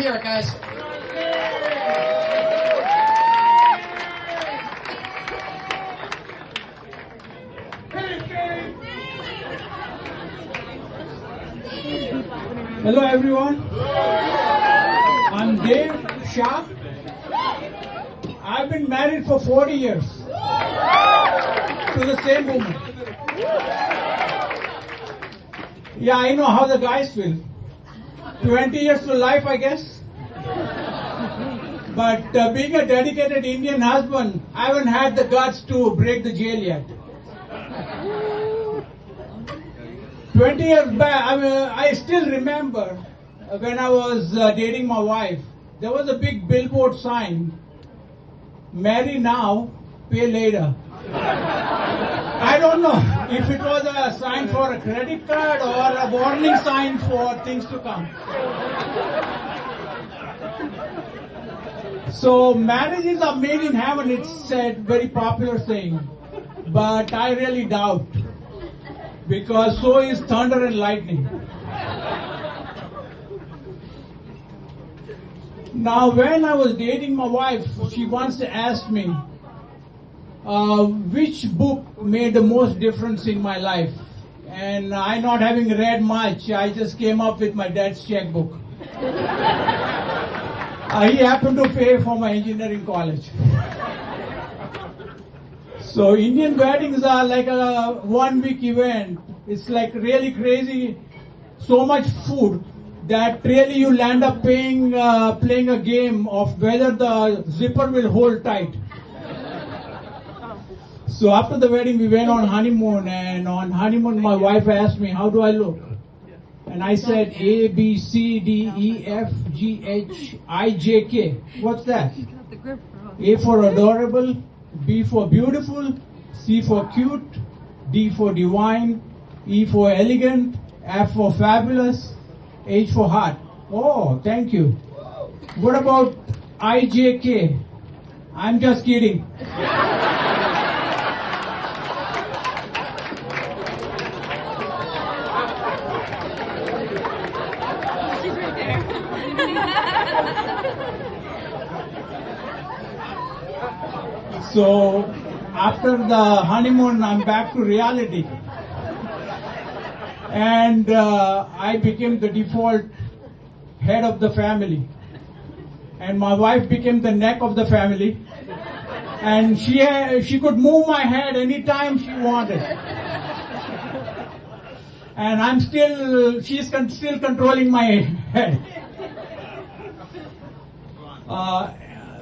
hear it, guys. Hello everyone, I'm Dave Shah. I've been married for 40 years to the same woman. Yeah, I know how the guys feel. 20 years to life, I guess. But being a dedicated Indian husband, I haven't had the guts to break the jail yet. 20 years back, I still remember when I was dating my wife, there was a big billboard sign, marry now, pay later. I don't know if it was a sign for a credit card or a warning sign for things to come. So marriages are made in heaven, it's said, very popular saying. But I really doubt, because so is thunder and lightning. Now when I was dating my wife, she once asked me, which book made the most difference in my life? And I, not having read much, I just came up with my dad's checkbook. He happened to pay for my engineering college. So Indian weddings are like a 1 week event. It's like really crazy, so much food that really you'll end up playing a game of whether the zipper will hold tight. So after the wedding, we went on honeymoon, and on honeymoon, my wife asked me, how do I look? And I said, A, B, C, D, E, F, G, H, I, J, K. What's that? A for adorable, B for beautiful, C for cute, D for divine, E for elegant, F for fabulous, H for heart. Oh, thank you. What about I, J, K? I'm just kidding. So after the honeymoon, I'm back to reality. And I became the default head of the family. And my wife became the neck of the family. And she could move my head anytime she wanted. And she's still controlling my head.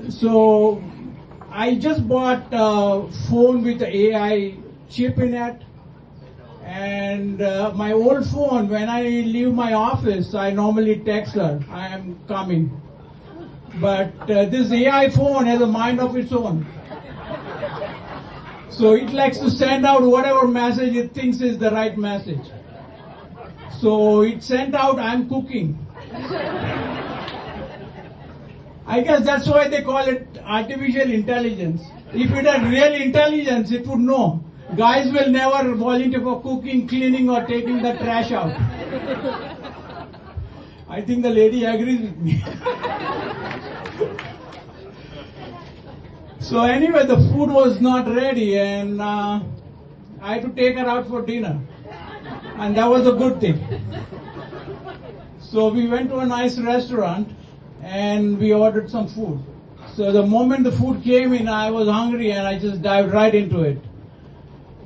So I just bought a phone with the AI chip in it. And my old phone, when I leave my office, I normally text her, I am coming. But this AI phone has a mind of its own. So it likes to send out whatever message it thinks is the right message. So it sent out, I'm cooking. I guess that's why they call it artificial intelligence. If it had real intelligence, it would know. Guys will never volunteer for cooking, cleaning, or taking the trash out. I think the lady agrees with me. So anyway, the food was not ready, and I had to take her out for dinner. And that was a good thing. So we went to a nice restaurant, and we ordered some food. So the moment the food came in, I was hungry, and I just dived right into it.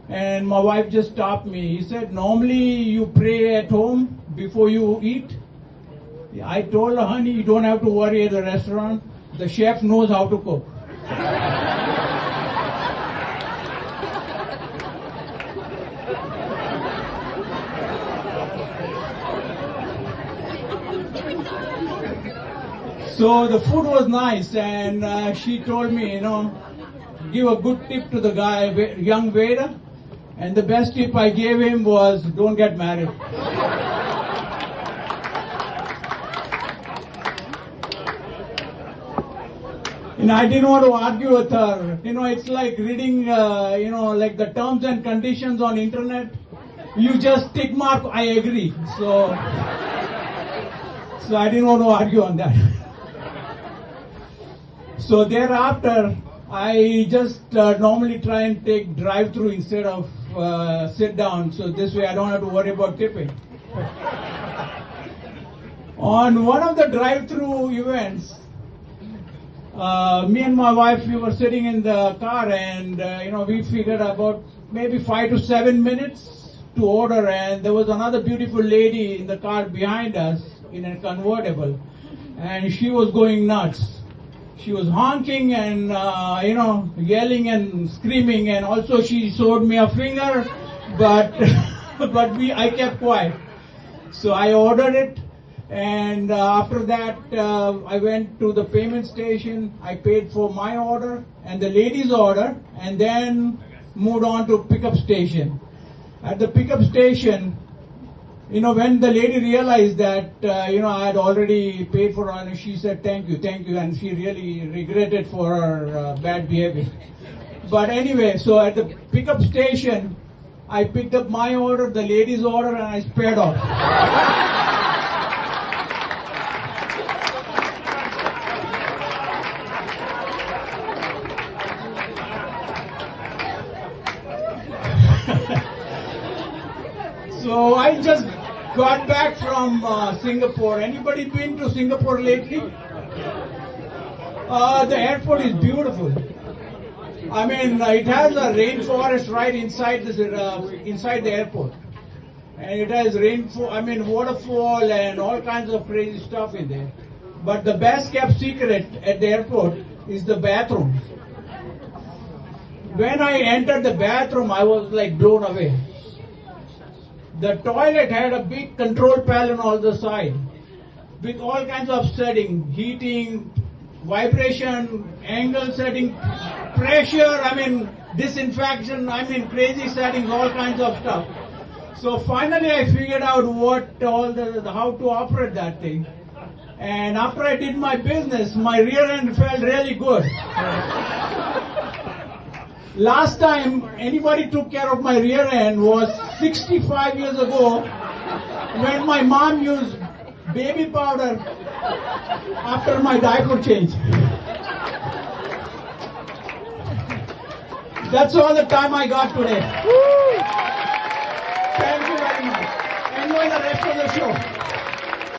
And my wife just stopped me. He said, normally you pray at home before you eat. I told her, honey, you don't have to worry at the restaurant. The chef knows how to cook. So the food was nice, and she told me, give a good tip to the guy, young waiter. And the best tip I gave him was, don't get married. I didn't want to argue with her. It's like reading, like the terms and conditions on internet. You just tick mark, I agree. So I didn't want to argue on that. So thereafter, I just normally try and take drive-through instead of sit down. So this way I don't have to worry about tipping. On one of the drive-through events, me and my wife, we were sitting in the car and, we figured about maybe 5 to 7 minutes to order, and there was another beautiful lady in the car behind us in a convertible, and she was going nuts. She was honking and, yelling and screaming, and also she showed me a finger, but, I kept quiet. So I ordered it. And after that, I went to the payment station. I paid for my order and the lady's order, and then moved on to pickup station. At the pickup station, when the lady realized that, I had already paid for her, she said, thank you, and she really regretted for her bad behavior. But anyway, so at the pickup station, I picked up my order, the lady's order, and I sped off. So I just got back from Singapore. Anybody been to Singapore lately? The airport is beautiful. I mean, it has a rainforest right inside the airport, and it has waterfall and all kinds of crazy stuff in there. But the best kept secret at the airport is the bathroom. When I entered the bathroom, I was like blown away. The toilet had a big control panel on the side with all kinds of setting, heating, vibration, angle setting, pressure, disinfection, crazy settings, all kinds of stuff. So finally I figured out how to operate that thing. And after I did my business, my rear end felt really good. Last time anybody took care of my rear end was 65 years ago, when my mom used baby powder after my diaper change. That's all the time I got today. Thank you very much. Enjoy the rest of the show.